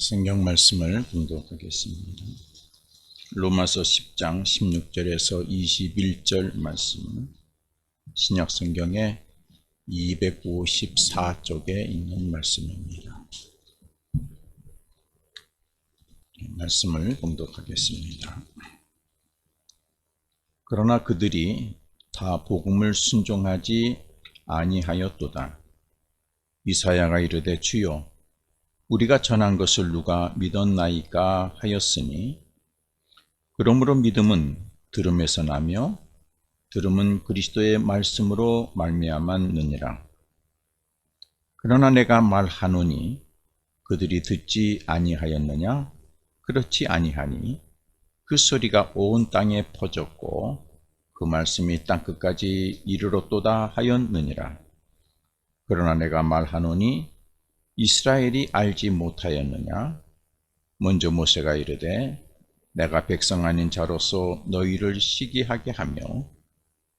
성경 말씀을 봉독하겠습니다. 로마서 10장 16절에서 21절 말씀, 신약 성경의 254쪽에 있는 말씀입니다. 말씀을 봉독하겠습니다. 그러나 그들이 다 복음을 순종하지 아니하였도다. 이사야가 이르되 주여 우리가 전한 것을 누가 믿었나이까 하였으니, 그러므로 믿음은 들음에서 나며 들음은 그리스도의 말씀으로 말미암았느니라. 그러나 내가 말하노니 그들이 듣지 아니하였느냐? 그렇지 아니하니 그 소리가 온 땅에 퍼졌고 그 말씀이 땅끝까지 이르렀도다 하였느니라. 그러나 내가 말하노니 이스라엘이 알지 못하였느냐? 먼저 모세가 이르되 내가 백성 아닌 자로서 너희를 시기하게 하며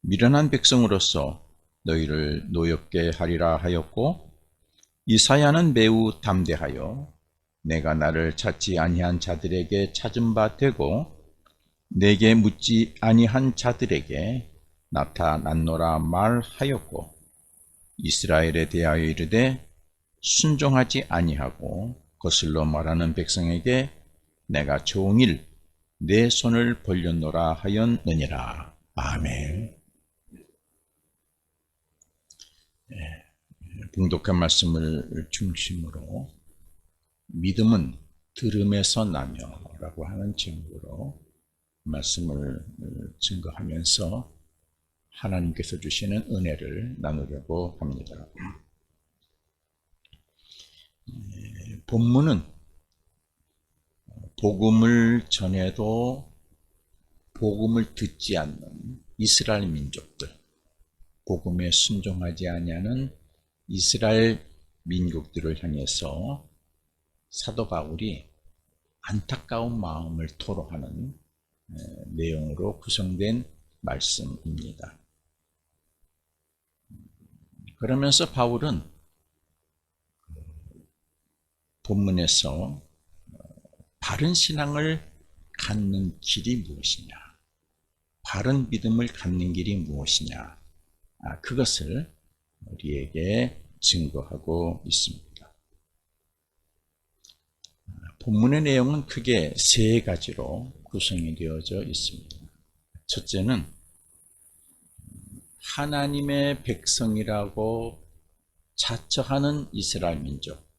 미련한 백성으로서 너희를 노엽게 하리라 하였고, 이사야는 매우 담대하여 내가 나를 찾지 아니한 자들에게 찾은 바 되고 내게 묻지 아니한 자들에게 나타났노라 말하였고, 이스라엘에 대하여 이르되 순종하지 아니하고 거슬러 말하는 백성에게 내가 종일 내 손을 벌렸노라 하였느니라. 아멘. 봉독한 말씀을 중심으로 믿음은 들음에서 나며 라고 하는 제목으로 말씀을 증거하면서 하나님께서 주시는 은혜를 나누려고 합니다. 본문은 복음을 전해도 복음을 듣지 않는 이스라엘 민족들, 복음에 순종하지 아니하는 이스라엘 민족들을 향해서 사도 바울이 안타까운 마음을 토로하는 내용으로 구성된 말씀입니다. 그러면서 바울은 본문에서 바른 신앙을 갖는 길이 무엇이냐, 바른 믿음을 갖는 길이 무엇이냐, 그것을 우리에게 증거하고 있습니다. 본문의 내용은 크게 세 가지로 구성이 되어져 있습니다. 첫째는 하나님의 백성이라고 자처하는 이스라엘 민족,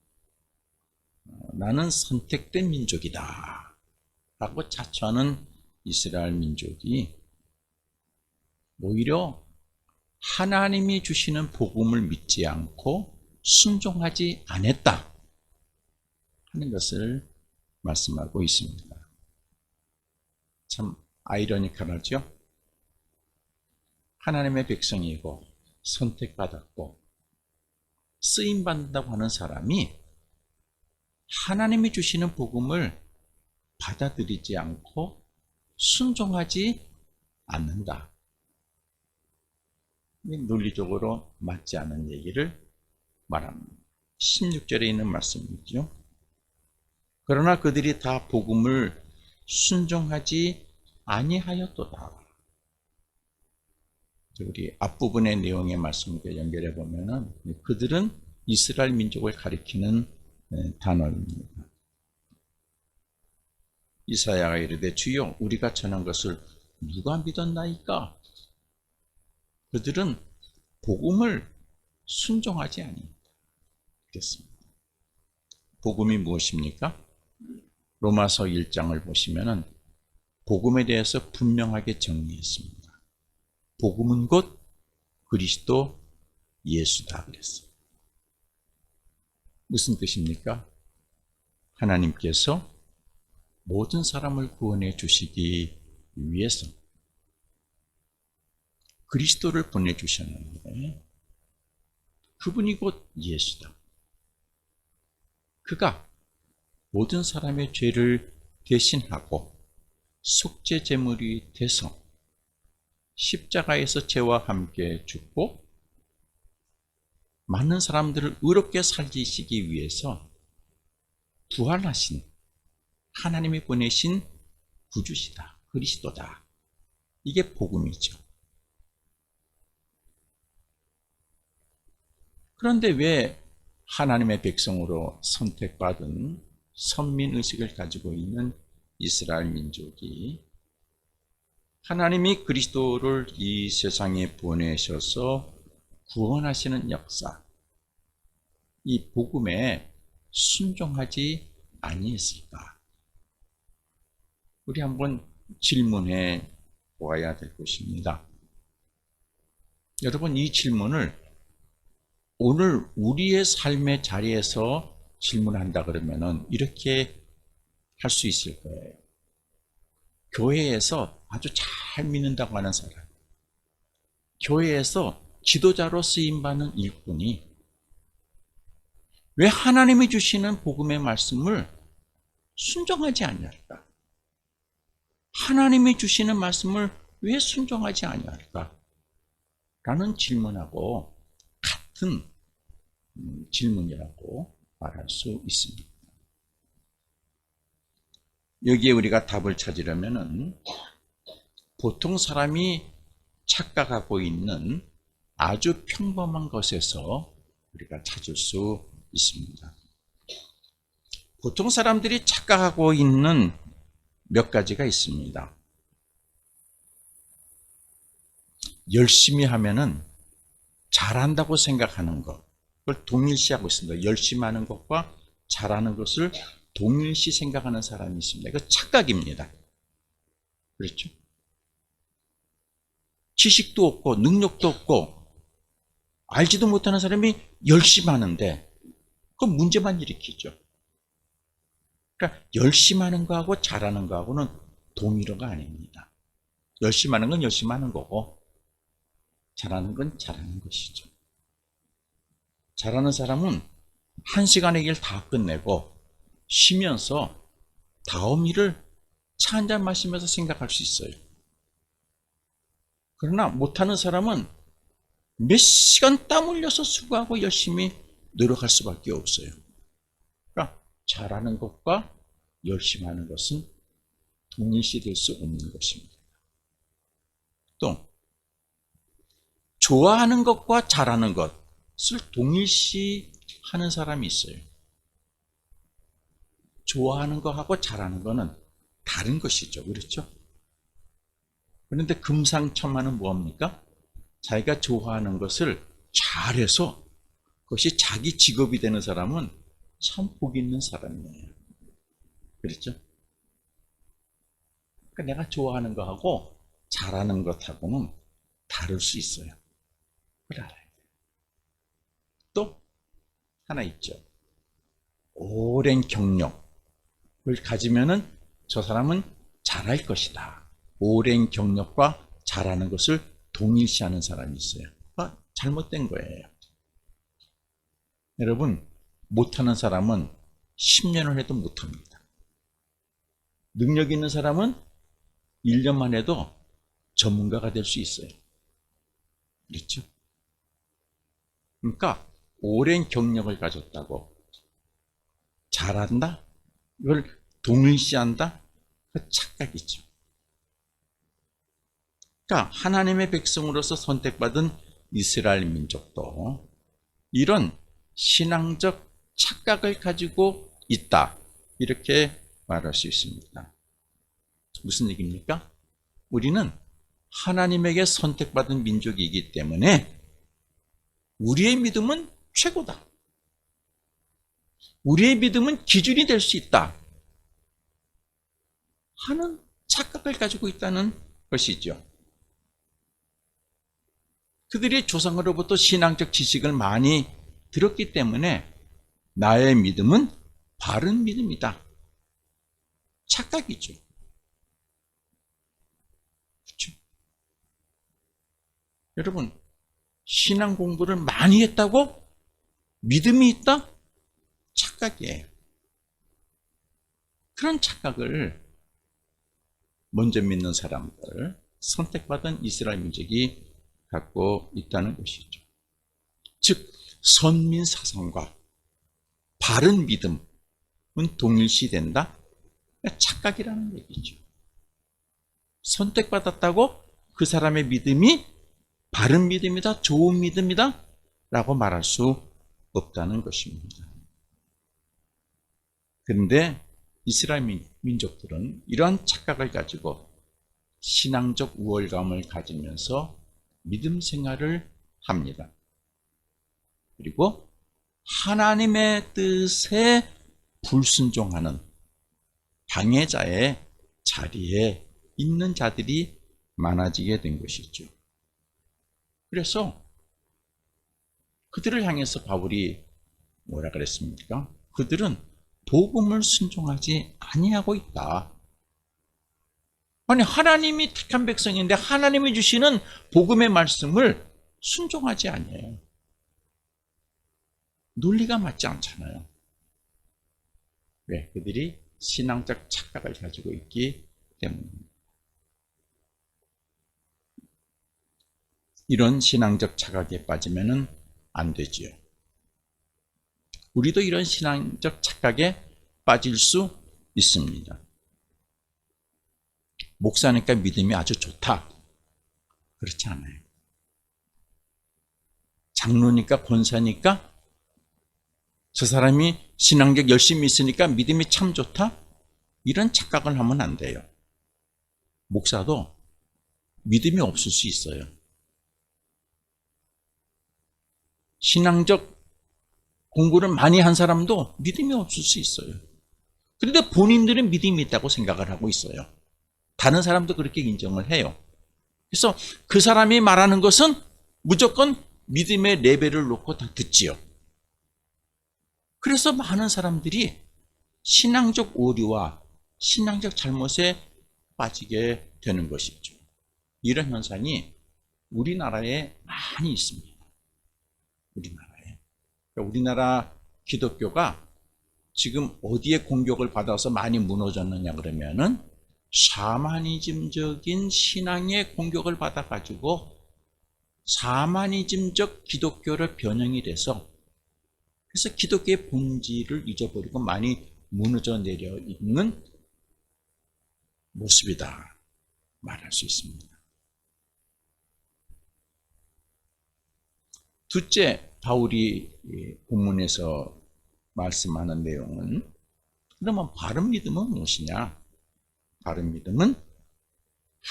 나는 선택된 민족이다 라고 자처하는 이스라엘 민족이 오히려 하나님이 주시는 복음을 믿지 않고 순종하지 않았다 하는 것을 말씀하고 있습니다. 참 아이러니컬하죠? 하나님의 백성이고 선택받았고 쓰임받는다고 하는 사람이 하나님이 주시는 복음을 받아들이지 않고 순종하지 않는다. 논리적으로 맞지 않은 얘기를 말합니다. 16절에 있는 말씀이죠. 그러나 그들이 다 복음을 순종하지 아니하였도다. 우리 앞부분의 내용의 말씀과 연결해 보면은 그들은 이스라엘 민족을 가리키는 단어입니다. 이사야가 이르되 주여 우리가 전한 것을 누가 믿었나이까? 그들은 복음을 순종하지 아니했습니다. 복음이 무엇입니까? 로마서 1장을 보시면은 복음에 대해서 분명하게 정리했습니다. 복음은 곧 그리스도 예수다 그랬어요. 무슨 뜻입니까? 하나님께서 모든 사람을 구원해 주시기 위해서 그리스도를 보내주셨는데 그분이 곧 예수다. 그가 모든 사람의 죄를 대신하고 속죄 제물이 돼서 십자가에서 죄와 함께 죽고 많은 사람들을 의롭게 살리시기 위해서 부활하신 하나님이 보내신 구주시다. 그리스도다. 이게 복음이죠. 그런데 왜 하나님의 백성으로 선택받은 선민의식을 가지고 있는 이스라엘 민족이 하나님이 그리스도를 이 세상에 보내셔서 구원하시는 역사, 이 복음에 순종하지 아니했을까? 우리 한번 질문해 보아야 될 것입니다. 여러분, 이 질문을 오늘 우리의 삶의 자리에서 질문한다 그러면은 이렇게 할 수 있을 거예요. 교회에서 아주 잘 믿는다고 하는 사람, 교회에서 지도자로 쓰임받는 일꾼이 왜 하나님이 주시는 복음의 말씀을 순종하지 아니할까? 하나님이 주시는 말씀을 왜 순종하지 아니할까? 라는 질문하고 같은 질문이라고 말할 수 있습니다. 여기에 우리가 답을 찾으려면은 보통 사람이 착각하고 있는 아주 평범한 것에서 우리가 찾을 수 있습니다. 보통 사람들이 착각하고 있는 몇 가지가 있습니다. 열심히 하면은 잘한다고 생각하는 것, 그걸 동일시하고 있습니다. 열심히 하는 것과 잘하는 것을 동일시 생각하는 사람이 있습니다. 이거 착각입니다. 그렇죠? 지식도 없고 능력도 없고 알지도 못하는 사람이 열심히 하는데 그건 문제만 일으키죠. 그러니까 열심히 하는 거하고 잘하는 거하고는 동일어가 아닙니다. 열심히 하는 건 열심히 하는 거고 잘하는 건 잘하는 것이죠. 잘하는 사람은 1시간의 길 다 끝내고 쉬면서 다음 일을 차 한잔 마시면서 생각할 수 있어요. 그러나 못하는 사람은 몇 시간 땀 흘려서 수고하고 열심히 노력할 수밖에 없어요. 그러니까 잘하는 것과 열심히 하는 것은 동일시 될 수 없는 것입니다. 또 좋아하는 것과 잘하는 것을 동일시 하는 사람이 있어요. 좋아하는 것하고 잘하는 것은 다른 것이죠. 그렇죠? 그런데 금상첨화는 뭐합니까? 자기가 좋아하는 것을 잘해서 그것이 자기 직업이 되는 사람은 참 복 있는 사람이에요. 그렇죠? 그러니까 내가 좋아하는 것하고 잘하는 것하고는 다를 수 있어요. 그걸 알아야 돼요. 또 하나 있죠. 오랜 경력을 가지면은 저 사람은 잘할 것이다. 오랜 경력과 잘하는 것을 동일시하는 사람이 있어요. 잘못된 거예요. 여러분, 못하는 사람은 10년을 해도 못합니다. 능력 있는 사람은 1년만 해도 전문가가 될 수 있어요. 그렇죠? 그러니까 오랜 경력을 가졌다고 잘한다? 이걸 동일시한다? 그 착각이죠. 그러니까 하나님의 백성으로서 선택받은 이스라엘 민족도 이런 신앙적 착각을 가지고 있다. 이렇게 말할 수 있습니다. 무슨 얘기입니까? 우리는 하나님에게 선택받은 민족이기 때문에 우리의 믿음은 최고다. 우리의 믿음은 기준이 될 수 있다. 하는 착각을 가지고 있다는 것이죠. 그들이 조상으로부터 신앙적 지식을 많이 들었기 때문에 나의 믿음은 바른 믿음이다. 착각이죠. 그렇죠? 여러분, 신앙 공부를 많이 했다고 믿음이 있다? 착각이에요. 그런 착각을 먼저 믿는 사람들, 선택받은 이스라엘 민족이 갖고 있다는 것이죠. 즉, 선민 사상과 바른 믿음, 동일시된다? 착각이라는 얘기죠. 선택받았다고 그 사람의 믿음이 바른 믿음이다, 좋은 믿음이다 라고 말할 수 없다는 것입니다. 그런데 이스라엘 민족들은 이러한 착각을 가지고 신앙적 우월감을 가지면서 믿음 생활을 합니다. 그리고 하나님의 뜻에 불순종하는 방해자의 자리에 있는 자들이 많아지게 된 것이죠. 그래서 그들을 향해서 바울이 뭐라 그랬습니까? 그들은 복음을 순종하지 아니하고 있다. 아니, 하나님이 택한 백성인데 하나님이 주시는 복음의 말씀을 순종하지 아니해요. 논리가 맞지 않잖아요. 왜? 그들이 신앙적 착각을 가지고 있기 때문입니다. 이런 신앙적 착각에 빠지면 안 되지요. 우리도 이런 신앙적 착각에 빠질 수 있습니다. 목사니까 믿음이 아주 좋다. 그렇지 않아요. 장로니까 권사니까 저 사람이 신앙적 열심히 있으니까 믿음이 참 좋다? 이런 착각을 하면 안 돼요. 목사도 믿음이 없을 수 있어요. 신앙적 공부를 많이 한 사람도 믿음이 없을 수 있어요. 그런데 본인들은 믿음이 있다고 생각을 하고 있어요. 다른 사람도 그렇게 인정을 해요. 그래서 그 사람이 말하는 것은 무조건 믿음의 레벨을 놓고 다 듣지요. 그래서 많은 사람들이 신앙적 오류와 신앙적 잘못에 빠지게 되는 것이죠. 이런 현상이 우리나라에 많이 있습니다. 우리나라 기독교가 지금 어디에 공격을 받아서 많이 무너졌느냐 그러면은 샤머니즘적인 신앙의 공격을 받아가지고 샤머니즘적 기독교를 변형이 돼서 그래서 기독교의 본질을 잊어버리고 많이 무너져 내려 있는 모습이다 말할 수 있습니다. 둘째, 바울이 본문에서 말씀하는 내용은 그러면 바른 믿음은 무엇이냐? 바른 믿음은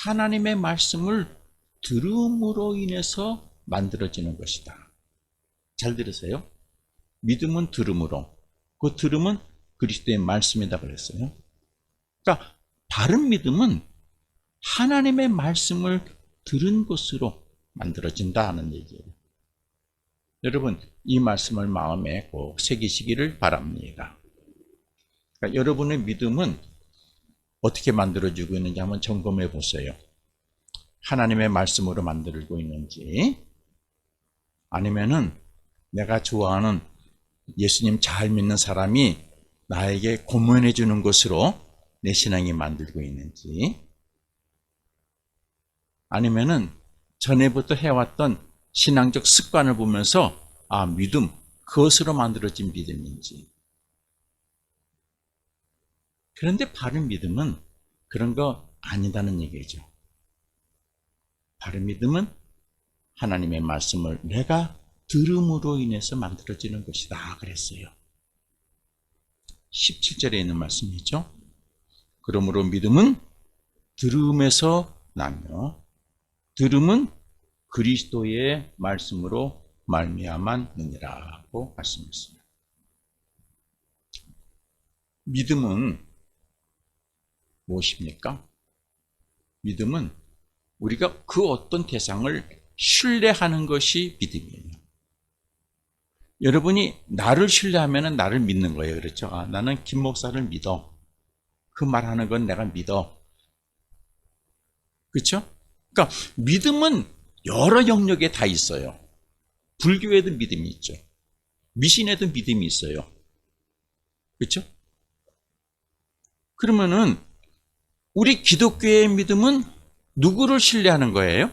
하나님의 말씀을 들음으로 인해서 만들어지는 것이다. 잘 들으세요. 믿음은 들음으로, 그 들음은 그리스도의 말씀이다 그랬어요. 그러니까 바른 믿음은 하나님의 말씀을 들은 것으로 만들어진다 하는 얘기예요. 여러분, 이 말씀을 마음에 꼭 새기시기를 바랍니다. 그러니까 여러분의 믿음은 어떻게 만들어지고 있는지 한번 점검해 보세요. 하나님의 말씀으로 만들고 있는지, 아니면은 내가 좋아하는 예수님 잘 믿는 사람이 나에게 고문해 주는 것으로 내 신앙이 만들고 있는지, 아니면은 전에부터 해왔던 신앙적 습관을 보면서 믿음, 그것으로 만들어진 믿음인지. 그런데 바른 믿음은 그런 거 아니다는 얘기죠. 바른 믿음은 하나님의 말씀을 내가 들음으로 인해서 만들어지는 것이다 그랬어요. 17절에 있는 말씀이죠. 그러므로 믿음은 들음에서 나며 들음은 그리스도의 말씀으로 말미암았느니라고 말씀했습니다. 믿음은 무엇입니까? 믿음은 우리가 그 어떤 대상을 신뢰하는 것이 믿음이에요. 여러분이 나를 신뢰하면 나를 믿는 거예요. 그렇죠? 나는 김 목사를 믿어. 그 말하는 건 내가 믿어. 그렇죠? 그러니까 믿음은 여러 영역에 다 있어요. 불교에도 믿음이 있죠. 미신에도 믿음이 있어요. 그렇죠? 그러면은 우리 기독교의 믿음은 누구를 신뢰하는 거예요?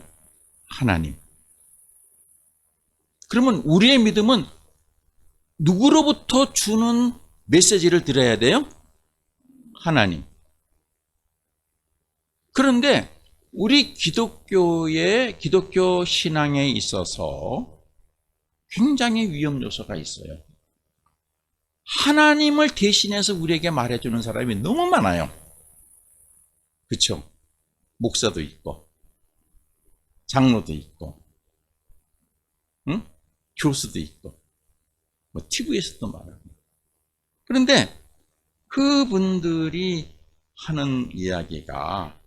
하나님. 그러면 우리의 믿음은 누구로부터 주는 메시지를 들어야 돼요? 하나님. 그런데 우리 기독교 신앙에 있어서 굉장히 위험 요소가 있어요. 하나님을 대신해서 우리에게 말해주는 사람이 너무 많아요. 그렇죠? 목사도 있고 장로도 있고 응? 교수도 있고 뭐 TV에서도 말하고. 그런데 그분들이 하는 이야기가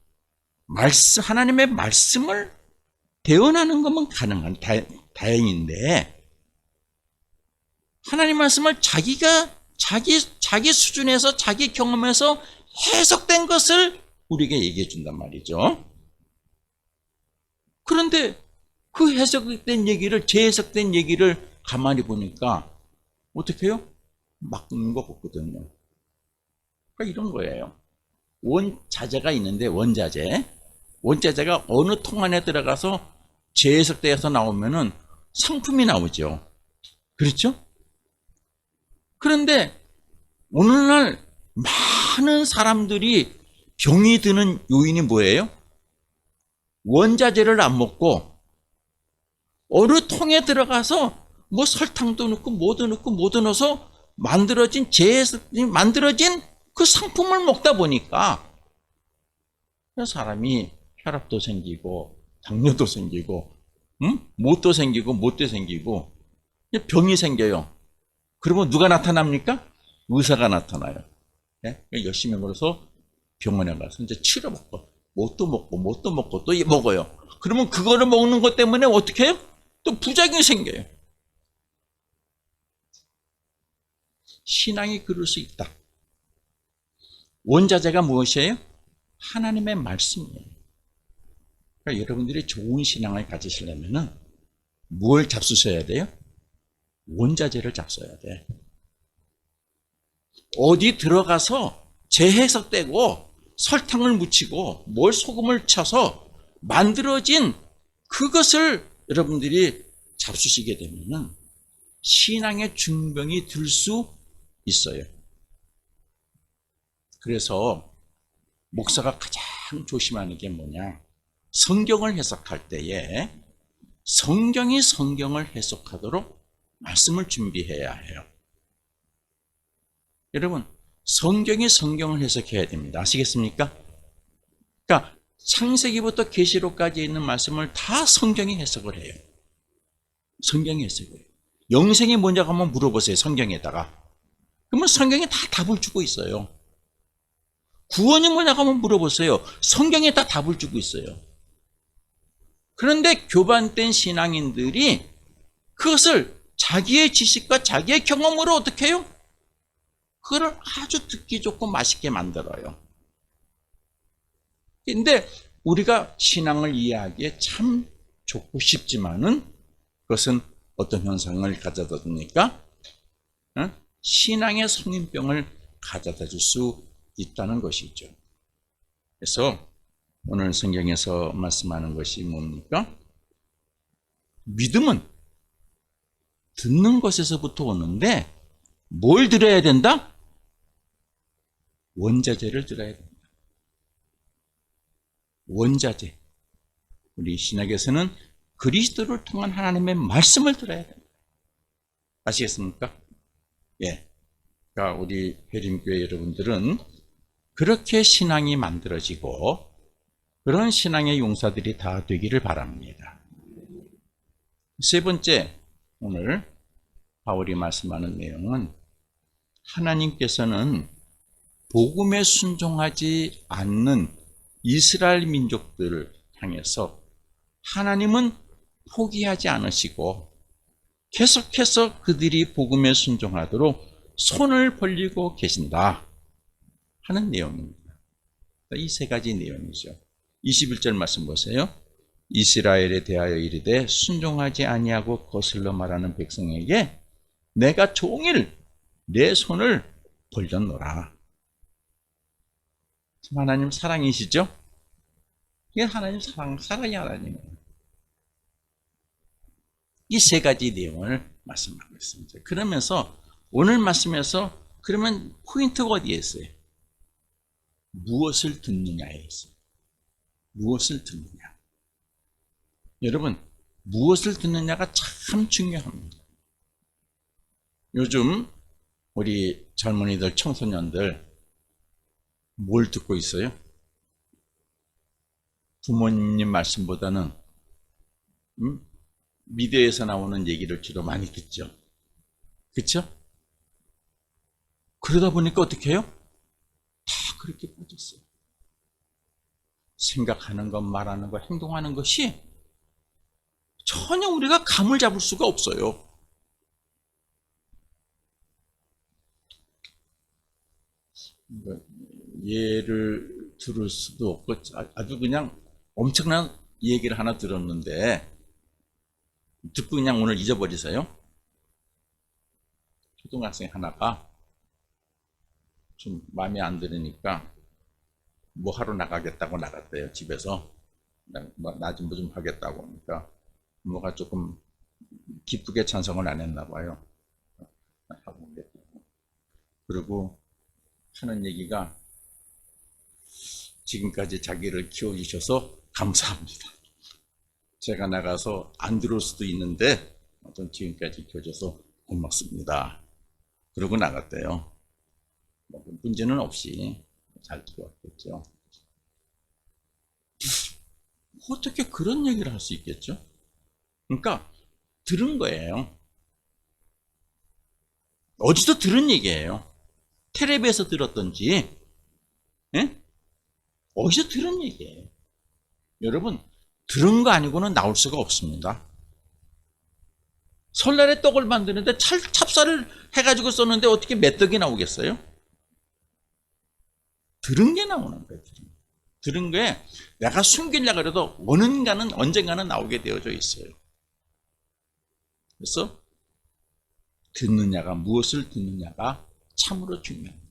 하나님의 말씀을 대언하는 것만 가능한 다행인데, 하나님 말씀을 자기 수준에서 자기 경험에서 해석된 것을 우리에게 얘기해 준단 말이죠. 그런데 그 해석된 얘기를, 재해석된 얘기를 가만히 보니까 어떻게 해요? 맞는 것 같거든요. 그러니까 이런 거예요. 원자재가 있는데 원자재가 어느 통 안에 들어가서 재해석되어서 나오면은 상품이 나오죠. 그렇죠? 그런데 오늘날 많은 사람들이 병이 드는 요인이 뭐예요? 원자재를 안 먹고 어느 통에 들어가서 뭐 설탕도 넣고 뭐도 넣어서 만들어진 그 상품을 먹다 보니까 사람이 혈압도 생기고 당뇨도 생기고 못도 생기고 못도 생기고 병이 생겨요. 그러면 누가 나타납니까? 의사가 나타나요. 네? 열심히 걸어서 병원에 가서 이제 치료받고 못도 먹고 또 먹어요. 그러면 그거를 먹는 것 때문에 어떻게 해요? 또 부작용이 생겨요. 신앙이 그럴 수 있다. 원자재가 무엇이에요? 하나님의 말씀이에요. 그러니까 여러분들이 좋은 신앙을 가지시려면 뭘 잡수셔야 돼요? 원자재를 잡숴야 돼. 어디 들어가서 재해석되고 설탕을 묻히고 뭘 소금을 쳐서 만들어진 그것을 여러분들이 잡수시게 되면 신앙의 중병이 들 수 있어요. 그래서 목사가 가장 조심하는 게 뭐냐? 성경을 해석할 때에 성경이 성경을 해석하도록 말씀을 준비해야 해요. 여러분, 성경이 성경을 해석해야 됩니다. 아시겠습니까? 그러니까 창세기부터 계시록까지 있는 말씀을 다 성경이 해석을 해요. 성경이 해석을 해요. 영생이 뭐냐고 한번 물어보세요. 성경에다가. 그러면 성경이 다 답을 주고 있어요. 구원이 뭐냐고 한번 물어보세요. 성경에 다 답을 주고 있어요. 그런데 교반된 신앙인들이 그것을 자기의 지식과 자기의 경험으로 어떻게 해요? 그걸 아주 듣기 좋고 맛있게 만들어요. 근데 우리가 신앙을 이해하기에 참 좋고 쉽지만은 그것은 어떤 현상을 가져다 줍니까? 신앙의 성인병을 가져다 줄 수 있다는 것이죠. 그래서 오늘 성경에서 말씀하는 것이 뭡니까? 믿음은 듣는 것에서부터 오는데 뭘 들어야 된다? 원자재를 들어야 된다. 원자재. 우리 신약에서는 그리스도를 통한 하나님의 말씀을 들어야 된다. 아시겠습니까? 예. 그러니까 우리 회림교회 여러분들은 그렇게 신앙이 만들어지고 그런 신앙의 용사들이 다 되기를 바랍니다. 세 번째, 오늘 바울이 말씀하는 내용은 하나님께서는 복음에 순종하지 않는 이스라엘 민족들을 향해서 하나님은 포기하지 않으시고 계속해서 그들이 복음에 순종하도록 손을 벌리고 계신다 하는 내용입니다. 이 세 가지 내용이죠. 21절 말씀 보세요. 이스라엘에 대하여 이르되 순종하지 아니하고 거슬러 말하는 백성에게 내가 종일 내 손을 벌렸노라. 하나님 사랑이시죠? 이게 하나님 사랑이 하나님이에요. 이 세 가지 내용을 말씀하고 있습니다. 그러면서 오늘 말씀에서 그러면 포인트가 어디에 있어요? 무엇을 듣느냐에 있어요. 무엇을 듣느냐. 여러분, 무엇을 듣느냐가 참 중요합니다. 요즘 우리 젊은이들, 청소년들 뭘 듣고 있어요? 부모님 말씀보다는 미디어에서 나오는 얘기를 주로 많이 듣죠. 그렇죠? 그러다 보니까 어떻게 해요? 다 그렇게 빠졌어요. 생각하는 것, 말하는 것, 행동하는 것이 전혀 우리가 감을 잡을 수가 없어요. 예를 들을 수도 없고 아주 그냥 엄청난 얘기를 하나 들었는데 듣고 그냥 오늘 잊어버리세요. 초등학생 하나가 좀 마음에 안 들으니까 뭐 하러 나가겠다고 나갔대요. 집에서 나 좀 뭐 좀 하겠다고 하니까 뭐가 조금 기쁘게 찬성을 안 했나 봐요. 하고 오겠다고. 그리고 하는 얘기가 지금까지 자기를 키워주셔서 감사합니다. 제가 나가서 안 들어올 수도 있는데 지금까지 키워줘서 고맙습니다. 그러고 나갔대요. 문제는 없이 잘 들어왔겠죠. 어떻게 그런 얘기를 할 수 있겠죠? 그러니까 들은 거예요. 어디서 들은 얘기예요. 텔레비에서 들었던지, 예? 어디서 들은 얘기예요. 여러분, 들은 거 아니고는 나올 수가 없습니다. 설날에 떡을 만드는데 찹쌀을 해가지고 썼는데 어떻게 메떡이 나오겠어요? 들은 게 나오는 거예요. 들은 게 내가 숨기려고 해도 언젠가는 나오게 되어져 있어요. 그래서 듣느냐가, 무엇을 듣느냐가 참으로 중요합니다.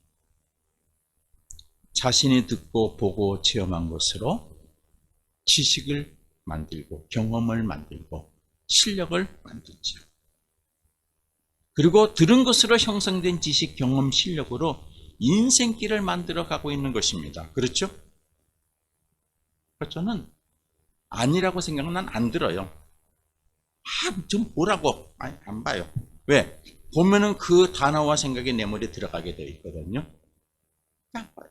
자신이 듣고 보고 체험한 것으로 지식을 만들고 경험을 만들고 실력을 만들죠. 그리고 들은 것으로 형성된 지식, 경험, 실력으로 인생길을 만들어 가고 있는 것입니다. 그렇죠? 저는 아니라고 생각은 난 안 들어요. 좀 보라고. 아니, 안 봐요. 왜? 보면은 그 단어와 생각이 내 머리에 들어가게 되어 있거든요. 안 봐요.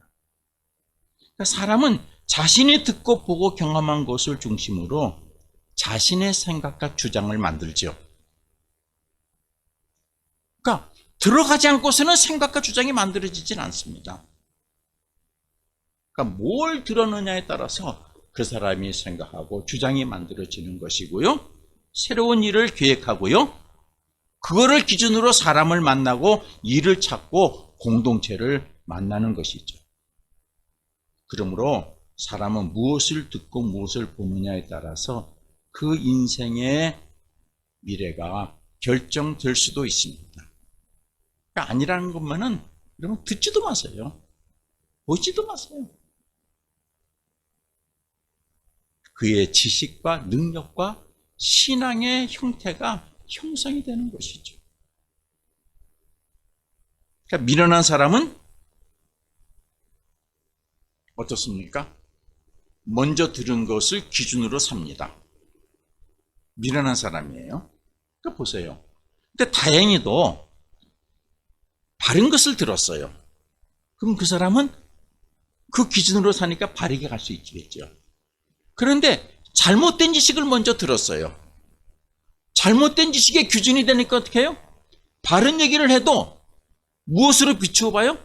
그러니까 사람은 자신이 듣고 보고 경험한 것을 중심으로 자신의 생각과 주장을 만들죠. 그러니까 들어가지 않고서는 생각과 주장이 만들어지진 않습니다. 그러니까 뭘 들었느냐에 따라서 그 사람이 생각하고 주장이 만들어지는 것이고요. 새로운 일을 계획하고요. 그거를 기준으로 사람을 만나고 일을 찾고 공동체를 만나는 것이죠. 그러므로 사람은 무엇을 듣고 무엇을 보느냐에 따라서 그 인생의 미래가 결정될 수도 있습니다. 그러니까 아니라는 것만은 여러분 듣지도 마세요. 보지도 마세요. 그의 지식과 능력과 신앙의 형태가 형성이 되는 것이죠. 그러니까 미련한 사람은 어떻습니까? 먼저 들은 것을 기준으로 삽니다. 미련한 사람이에요. 그러니까 보세요. 근데 다행히도 바른 것을 들었어요. 그럼 그 사람은 그 기준으로 사니까 바르게 갈 수 있겠죠. 그런데 잘못된 지식을 먼저 들었어요. 잘못된 지식의 기준이 되니까 어떻게 해요? 바른 얘기를 해도 무엇으로 비추어봐요?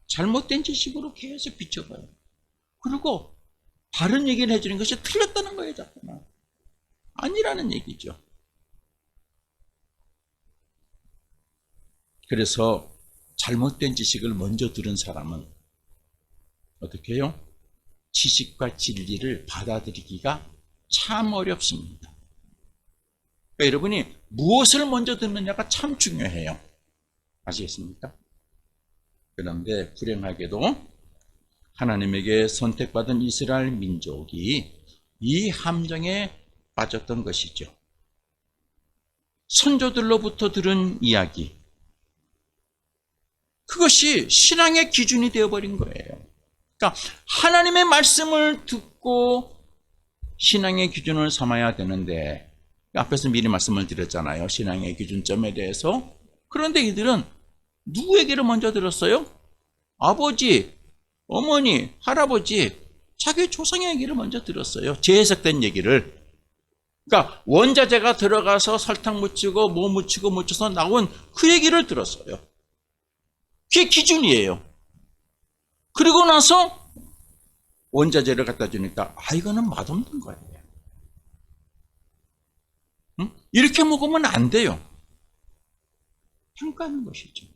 잘못된 지식으로 계속 비춰봐요. 그리고 바른 얘기를 해주는 것이 틀렸다는 거예요, 자꾸만. 아니라는 얘기죠. 그래서 잘못된 지식을 먼저 들은 사람은 어떻게 해요? 지식과 진리를 받아들이기가 참 어렵습니다. 그러니까 여러분이 무엇을 먼저 듣느냐가 참 중요해요. 아시겠습니까? 그런데 불행하게도 하나님에게 선택받은 이스라엘 민족이 이 함정에 빠졌던 것이죠. 선조들로부터 들은 이야기, 그것이 신앙의 기준이 되어버린 거예요. 그러니까 하나님의 말씀을 듣고 신앙의 기준을 삼아야 되는데, 앞에서 미리 말씀을 드렸잖아요. 신앙의 기준점에 대해서. 그런데 이들은 누구 얘기를 먼저 들었어요? 아버지, 어머니, 할아버지, 자기 조상의 얘기를 먼저 들었어요. 재해석된 얘기를. 그러니까 원자재가 들어가서 설탕 묻히고 뭐 묻히고 묻혀서 나온 그 얘기를 들었어요. 그게 기준이에요. 그리고 나서 원자재를 갖다 주니까 이거는 맛없는 거예요. 응? 이렇게 먹으면 안 돼요. 평가하는 것이죠.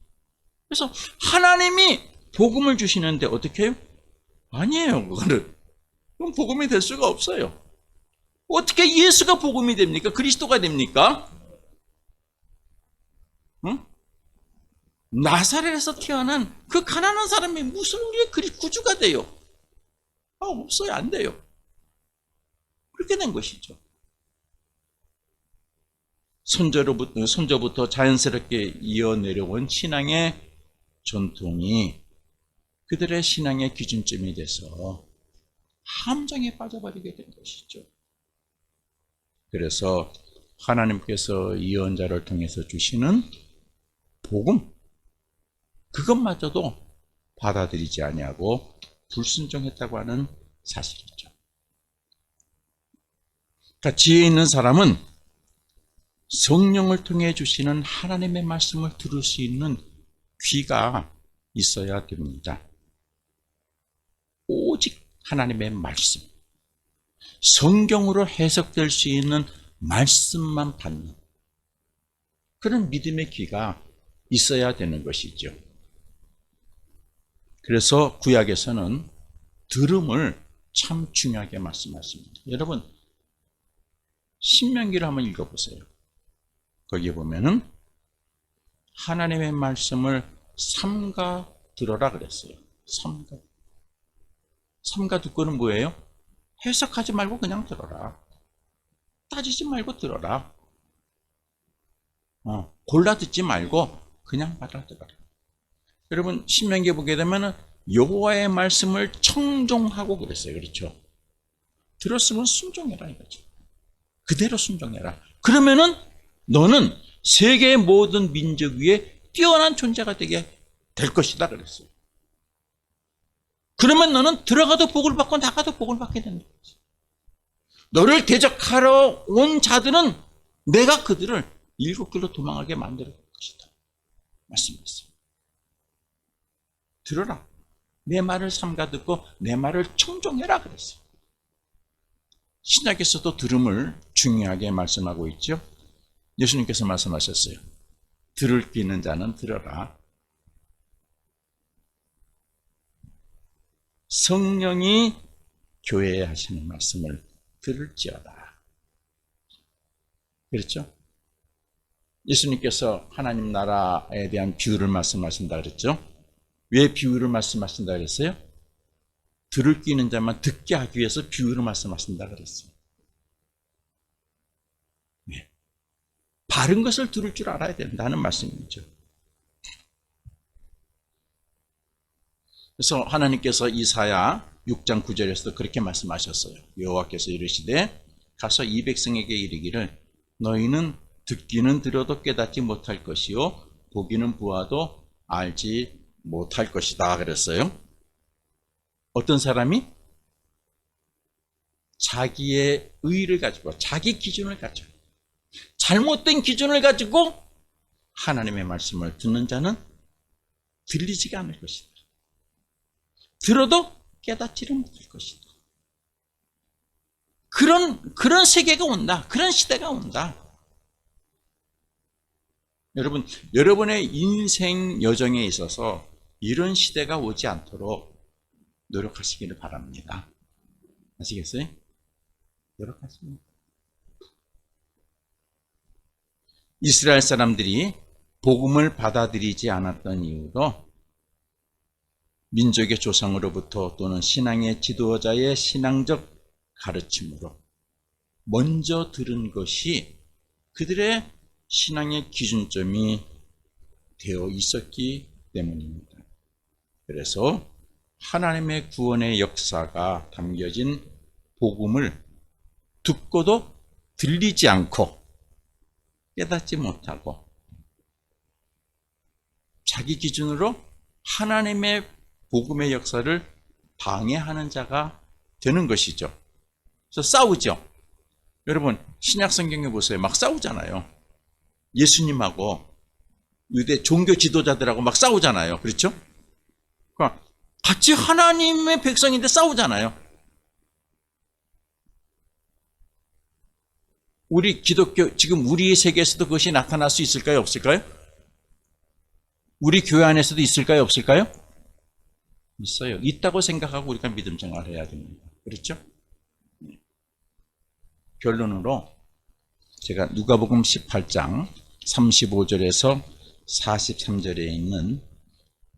그래서 하나님이 복음을 주시는데 어떻게 해요? 아니에요. 그거는. 그건 복음이 될 수가 없어요. 어떻게 예수가 복음이 됩니까? 그리스도가 됩니까? 응? 나사렛에서 태어난 그 가난한 사람이 무슨 우리의 구주가 돼요? 없어요. 안 돼요. 그렇게 된 것이죠. 선조부터 자연스럽게 이어내려온 신앙의 전통이 그들의 신앙의 기준점이 돼서 함정에 빠져버리게 된 것이죠. 그래서 하나님께서 예언자를 통해서 주시는 복음, 그것마저도 받아들이지 아니하고 불순종했다고 하는 사실이죠. 그러니까 지혜 있는 사람은 성령을 통해 주시는 하나님의 말씀을 들을 수 있는 귀가 있어야 됩니다. 오직 하나님의 말씀, 성경으로 해석될 수 있는 말씀만 받는 그런 믿음의 귀가 있어야 되는 것이죠. 그래서 구약에서는 들음을 참 중요하게 말씀하십니다. 여러분, 신명기를 한번 읽어보세요. 거기에 보면은 하나님의 말씀을 삼가 들어라 그랬어요. 삼가 듣고는 뭐예요? 해석하지 말고 그냥 들어라. 따지지 말고 들어라. 골라 듣지 말고 그냥 받아들어라. 여러분, 신명기에 보게 되면은 여호와의 말씀을 청종하고 그랬어요. 그렇죠? 들었으면 순종해라 이거죠. 그대로 순종해라. 그러면은 너는 세계의 모든 민족 위에 뛰어난 존재가 되게 될 것이다 그랬어요. 그러면 너는 들어가도 복을 받고 나가도 복을 받게 된다. 너를 대적하러 온 자들은 내가 그들을 일곱 길로 도망하게 만들 것이다. 말씀했어요. 들어라. 내 말을 삼가 듣고 내 말을 청종해라 그랬어요. 신약에서도 들음을 중요하게 말씀하고 있죠. 예수님께서 말씀하셨어요. 들을 귀 있는 자는 들어라. 성령이 교회에 하시는 말씀을 들을지어다. 그렇죠? 예수님께서 하나님 나라에 대한 비유를 말씀하신다 그랬죠? 왜 비유를 말씀하신다 그랬어요? 들을 귀 있는 자만 듣게 하기 위해서 비유를 말씀하신다 그랬어요. 네. 바른 것을 들을 줄 알아야 된다는 말씀이죠. 그래서 하나님께서 이사야 6장 9절에서도 그렇게 말씀하셨어요. 여호와께서 이르시되 가서 이 백성에게 이르기를 너희는 듣기는 들어도 깨닫지 못할 것이요 보기는 보아도 알지 못할 것이다 그랬어요. 어떤 사람이 자기의 의의를 가지고 자기 기준을 가지고 잘못된 기준을 가지고 하나님의 말씀을 듣는 자는 들리지가 않을 것이다. 들어도 깨닫지를 못할 것이다. 그런 세계가 온다. 그런 시대가 온다. 여러분, 여러분의 인생 여정에 있어서 이런 시대가 오지 않도록 노력하시기를 바랍니다. 아시겠어요? 노력하십니다. 이스라엘 사람들이 복음을 받아들이지 않았던 이유도 민족의 조상으로부터 또는 신앙의 지도자의 신앙적 가르침으로 먼저 들은 것이 그들의 신앙의 기준점이 되어 있었기 때문입니다. 그래서 하나님의 구원의 역사가 담겨진 복음을 듣고도 들리지 않고 깨닫지 못하고 자기 기준으로 하나님의 복음의 역사를 방해하는 자가 되는 것이죠. 그래서 싸우죠. 여러분 신약 성경에 보세요. 막 싸우잖아요. 예수님하고 유대 종교 지도자들하고 막 싸우잖아요. 그렇죠? 그러니까 같이 하나님의 백성인데 싸우잖아요. 우리 기독교 지금 우리 세계에서도 그것이 나타날 수 있을까요? 없을까요? 우리 교회 안에서도 있을까요? 없을까요? 있어요. 있다고 생각하고 우리가 믿음 생활을 해야 됩니다. 그렇죠? 결론으로 제가 누가복음 18장 35절에서 43절에 있는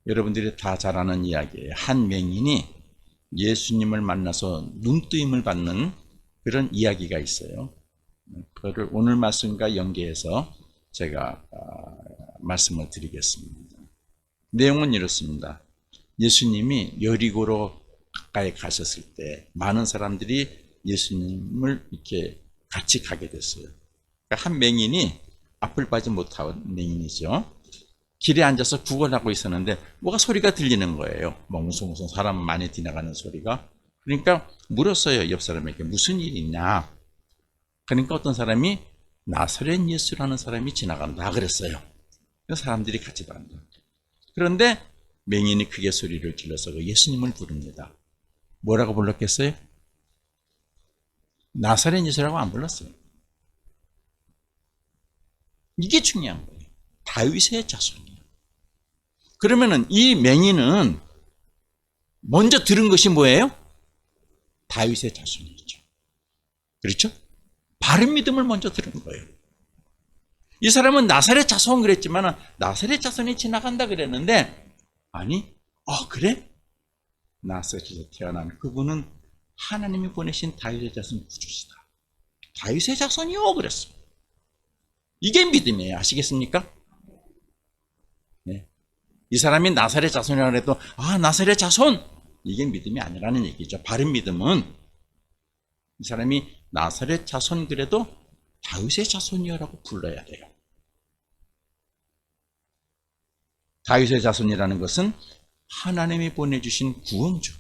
여러분들이 다 잘 아는 이야기예요. 한 맹인이 예수님을 만나서 눈뜨임을 받는 그런 이야기가 있어요. 그거를 오늘 말씀과 연계해서 제가 말씀을 드리겠습니다. 내용은 이렇습니다. 예수님이 여리고로 가까이 가셨을 때 많은 사람들이 예수님을 이렇게 같이 가게 됐어요. 그러니까 한 맹인이 앞을 빠지 못한 맹인이죠. 길에 앉아서 구걸하고 있었는데 뭐가 소리가 들리는 거예요. 멍숭멍숭 사람 많이 지나가는 소리가. 그러니까 물었어요. 옆 사람에게 무슨 일이 있냐. 그러니까 어떤 사람이 나사렛 예수라는 사람이 지나간다 그랬어요. 그래서 사람들이 같이 간다. 그런데 맹인이 크게 소리를 질러서 예수님을 부릅니다. 뭐라고 불렀겠어요? 나사렛 예수라고 안 불렀어요. 이게 중요한 거예요. 다윗의 자손이에요. 그러면은 이 맹인은 먼저 들은 것이 뭐예요? 다윗의 자손이죠. 그렇죠? 바른 믿음을 먼저 들은 거예요. 이 사람은 나사렛 자손 그랬지만 나사렛 자손이 지나간다 그랬는데 아니, 그래? 나사렛에서 태어난 그분은 하나님이 보내신 다윗의 자손 구주시다. 다윗의 자손이요 그랬어요. 이게 믿음이에요. 아시겠습니까? 네. 이 사람이 나사렛 자손이라고 해도 나사렛 자손! 이게 믿음이 아니라는 얘기죠. 바른 믿음은 이 사람이 나사렛 자손 그래도 다윗의 자손이여라고 불러야 돼요. 다윗의 자손이라는 것은 하나님이 보내주신 구원주,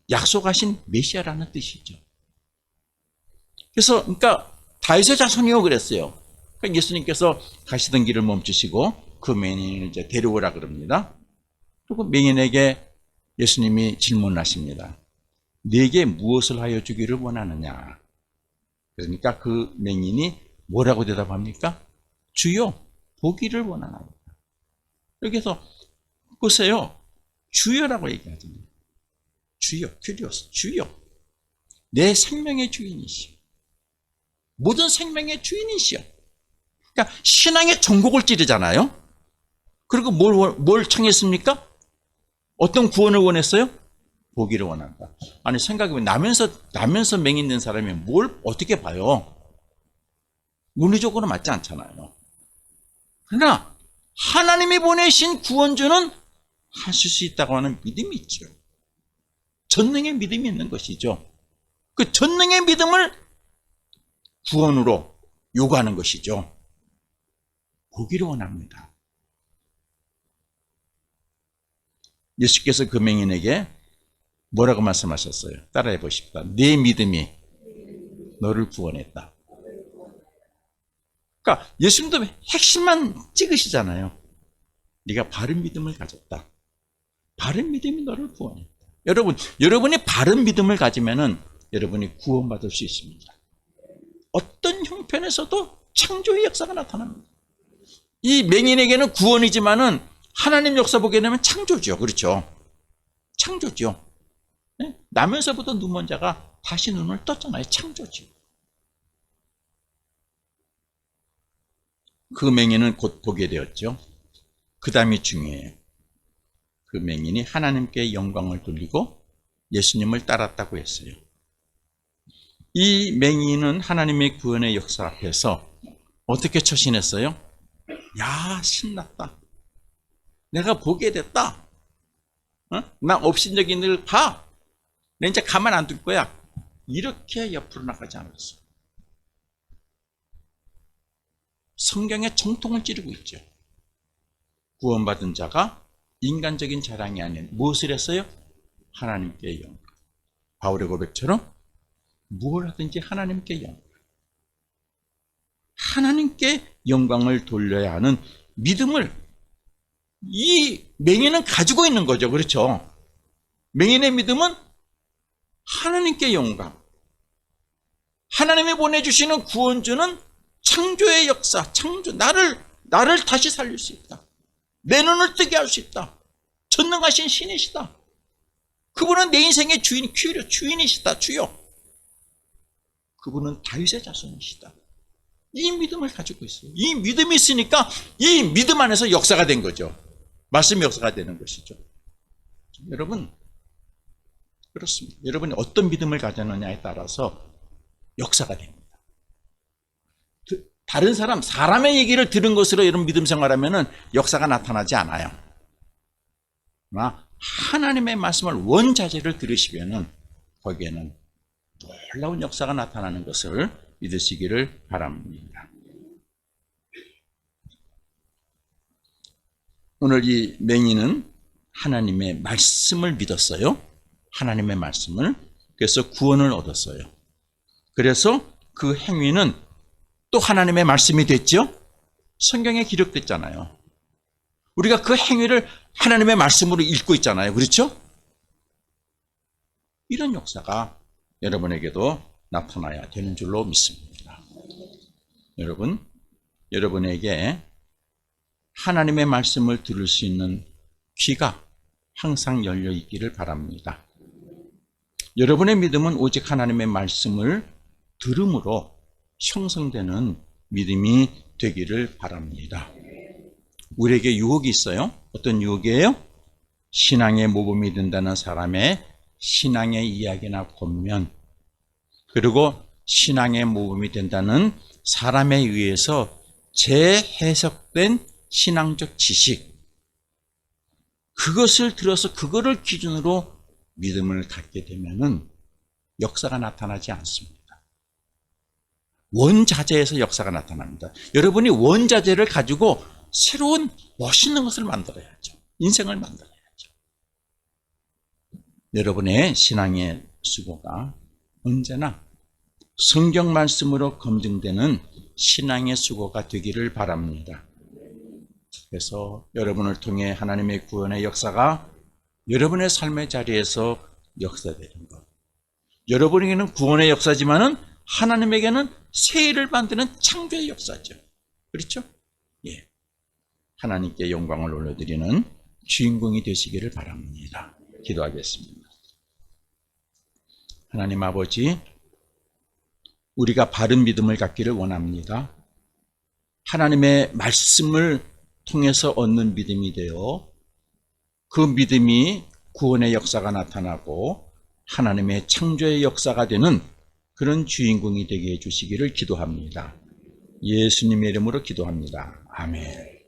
약속하신 메시아라는 뜻이죠. 그래서 그러니까 다윗의 자손이요 그랬어요. 그러니까 예수님께서 가시던 길을 멈추시고 그 맹인을 이제 데려오라 그럽니다. 그리고 맹인에게 예수님이 질문하십니다. 네게 무엇을 하여 주기를 원하느냐? 그러니까 그 맹인이 뭐라고 대답합니까? 주여, 보기를 원하나이다. 여기서 보세요. 주여라고 얘기하잖아요. 주여, 큐리오스, 주여. 내 생명의 주인이시오. 모든 생명의 주인이시오. 그러니까 신앙의 전곡을 찌르잖아요. 그리고 뭘 청했습니까? 어떤 구원을 원했어요? 보기를 원한다. 아니 생각해보면 나면서 맹인된 사람이 뭘 어떻게 봐요? 물리적으로 맞지 않잖아요. 그러나 하나님이 보내신 구원주는 하실 수 있다고 하는 믿음이 있죠. 전능의 믿음이 있는 것이죠. 그 전능의 믿음을 구원으로 요구하는 것이죠. 보기를 원합니다. 예수께서 그 맹인에게 뭐라고 말씀하셨어요? 따라해 보십시다. 네 믿음이 너를 구원했다. 그러니까 예수님도 핵심만 찍으시잖아요. 네가 바른 믿음을 가졌다. 바른 믿음이 너를 구원했다. 여러분이 바른 믿음을 가지면은 여러분이 구원받을 수 있습니다. 어떤 형편에서도 창조의 역사가 나타납니다. 이 맹인에게는 구원이지만은 하나님 역사 보게 되면 창조죠. 그렇죠? 창조죠. 네? 나면서부터 눈먼 자가 다시 눈을 떴잖아요. 창조죠. 그 맹인은 곧 보게 되었죠. 그 다음이 중요해요. 그 맹인이 하나님께 영광을 돌리고 예수님을 따랐다고 했어요. 이 맹인은 하나님의 구원의 역사 앞에서 어떻게 처신했어요? 야, 신났다. 내가 보게 됐다. 나 업신적인 일 봐. 내 이제 가만 안 둘 거야. 이렇게 옆으로 나가지 않았어. 성경에 정통을 찌르고 있죠. 구원받은 자가 인간적인 자랑이 아닌 무엇을 했어요? 하나님께 영광. 바울의 고백처럼 무엇을 하든지 하나님께 영광. 하나님께 영광을 돌려야 하는 믿음을 이 맹인은 가지고 있는 거죠. 그렇죠? 맹인의 믿음은 하나님께 영광. 하나님이 보내주시는 구원주는 창조의 역사, 창조, 나를 다시 살릴 수 있다. 내 눈을 뜨게 할 수 있다. 전능하신 신이시다. 그분은 내 인생의 주인, 주인이시다. 주요. 그분은 다윗의 자손이시다. 이 믿음을 가지고 있어요. 이 믿음이 있으니까 이 믿음 안에서 역사가 된 거죠. 말씀이 역사가 되는 것이죠. 여러분, 그렇습니다. 여러분이 어떤 믿음을 가졌느냐에 따라서 역사가 됩니다. 다른 사람의 얘기를 들은 것으로 여러분 믿음 생활하면 역사가 나타나지 않아요. 그러나 하나님의 말씀을 원자재를 들으시면 거기에는 놀라운 역사가 나타나는 것을 믿으시기를 바랍니다. 오늘 이 맹인은 하나님의 말씀을 믿었어요. 하나님의 말씀을. 그래서 구원을 얻었어요. 그래서 그 행위는 또 하나님의 말씀이 됐죠. 성경에 기록됐잖아요. 우리가 그 행위를 하나님의 말씀으로 읽고 있잖아요. 그렇죠? 이런 역사가 여러분에게도 나타나야 되는 줄로 믿습니다. 여러분에게 하나님의 말씀을 들을 수 있는 귀가 항상 열려 있기를 바랍니다. 여러분의 믿음은 오직 하나님의 말씀을 들음으로 형성되는 믿음이 되기를 바랍니다. 우리에게 유혹이 있어요. 어떤 유혹이에요? 신앙의 모범이 된다는 사람의 신앙의 이야기나 권면, 그리고 신앙의 모범이 된다는 사람에 의해서 재해석된 신앙적 지식, 그것을 들어서 그거를 기준으로 믿음을 갖게 되면은 역사가 나타나지 않습니다. 원자재에서 역사가 나타납니다. 여러분이 원자재를 가지고 새로운 멋있는 것을 만들어야죠. 인생을 만들어야죠. 여러분의 신앙의 수고가 언제나 성경 말씀으로 검증되는 신앙의 수고가 되기를 바랍니다. 그래서 여러분을 통해 하나님의 구원의 역사가 여러분의 삶의 자리에서 역사되는 것. 여러분에게는 구원의 역사지만은 하나님에게는 새 일을 만드는 창조의 역사죠. 그렇죠? 예. 하나님께 영광을 올려드리는 주인공이 되시기를 바랍니다. 기도하겠습니다. 하나님 아버지, 우리가 바른 믿음을 갖기를 원합니다. 하나님의 말씀을 통해서 얻는 믿음이 되어 그 믿음이 구원의 역사가 나타나고 하나님의 창조의 역사가 되는 그런 주인공이 되게 해주시기를 기도합니다. 예수님의 이름으로 기도합니다. 아멘.